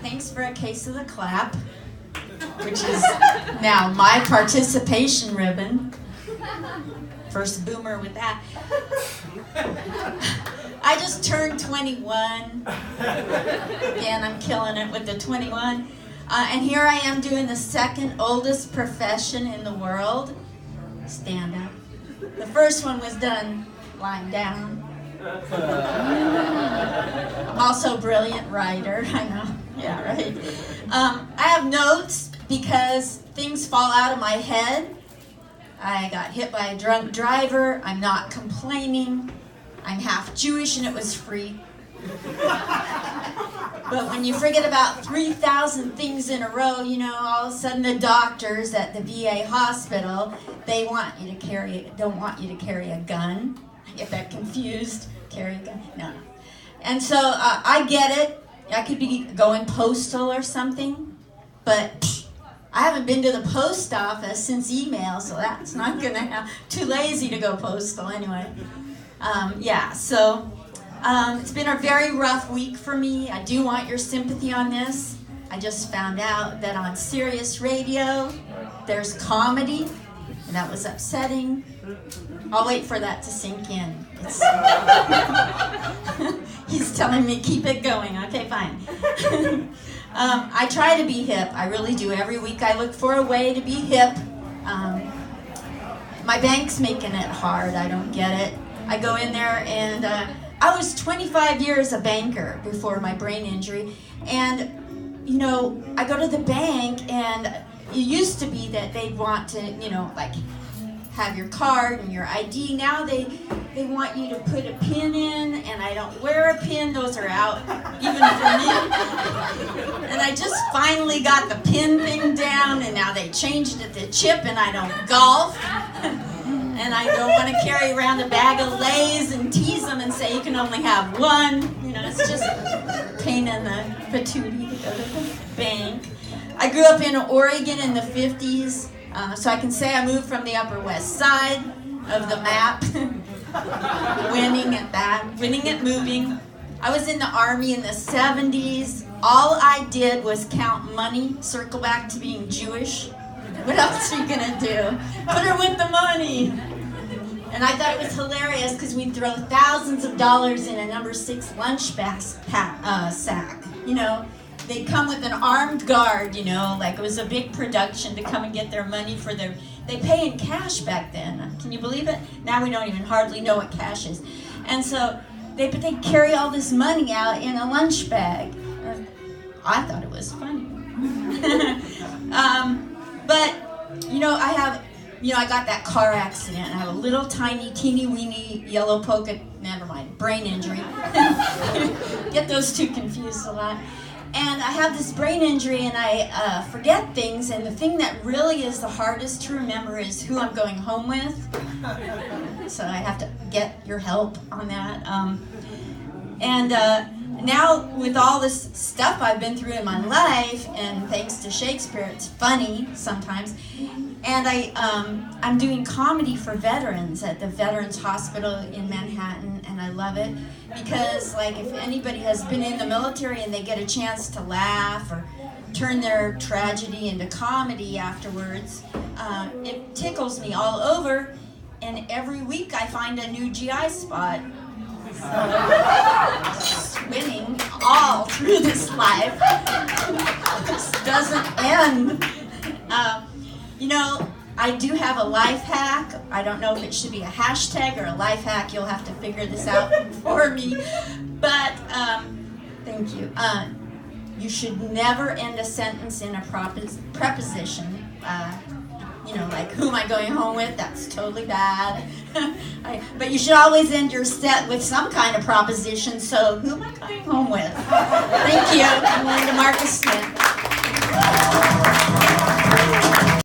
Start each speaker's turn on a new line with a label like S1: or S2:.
S1: Thanks for a case of the clap, which is now my participation ribbon. First boomer with that. I just turned 21. Again, I'm killing it with the 21. And here I am doing the second oldest profession in the world, stand-up. The first one was done lying down. I'm also a brilliant writer, I know. Yeah, right. I have notes because things fall out of my head. I got hit by a drunk driver. I'm not complaining. I'm half Jewish and it was free. But when you forget about 3,000 things in a row, you know, all of a sudden the doctors at the VA hospital, they don't want you to carry a gun. I get that confused. Carry a gun? No. And so I get it. I could be going postal or something, but I haven't been to the post office since email, so that's not going to happen. Too lazy to go postal anyway. It's been a very rough week for me. I do want your sympathy on this. I just found out that on Sirius Radio, there's comedy, and that was upsetting. I'll wait for that to sink in. He's telling me keep it going. Okay, fine. I try to be hip. I really do. Every week I look for a way to be hip. My bank's making it hard. I don't get it. I go in there and I was 25 years a banker before my brain injury. And, you know, I go to the bank and it used to be that they'd want to, you know, like have your card and your ID. Now they want you to put a pin in, and I don't wear a pin. Those are out, even for me. And I just finally got the pin thing down, and now they changed it to chip, and I don't golf. And I don't want to carry around a bag of Lay's and tease them and say you can only have one. You know, it's just a pain in the patootie to go to the bank. I grew up in Oregon in the 50s. So I can say I moved from the Upper West Side of the map, winning at moving. I was in the Army in the 70s. All I did was count money, circle back to being Jewish. What else are you gonna do? Put her with the money. And I thought it was hilarious because we'd throw thousands of dollars in a number 6 lunch sack, you know. They'd come with an armed guard, you know, like it was a big production to come and get their money for they pay in cash back then. Can you believe it? Now we don't even hardly know what cash is. And so they carry all this money out in a lunch bag. I thought it was funny. But, you know, I got that car accident. I have a little tiny, teeny weeny yellow polka, never mind, brain injury. Get those two confused a lot. And I have this brain injury and I forget things, and the thing that really is the hardest to remember is who I'm going home with. So I have to get your help on that. Now with all this stuff I've been through in my life, and thanks to Shakespeare, it's funny sometimes. And I'm doing comedy for veterans at the Veterans Hospital in Manhattan, and I love it because, like, if anybody has been in the military and they get a chance to laugh or turn their tragedy into comedy afterwards, it tickles me all over, and every week I find a new GI spot. So, winning all through this life. This doesn't end. You know, I do have a life hack. I don't know if it should be a hashtag or a life hack. You'll have to figure this out for me. But, thank you. You should never end a sentence in a preposition. You know, like, who am I going home with? That's totally bad. But you should always end your set with some kind of proposition. So, who am I going home with? Thank you. I'm Linda Marcus Smith.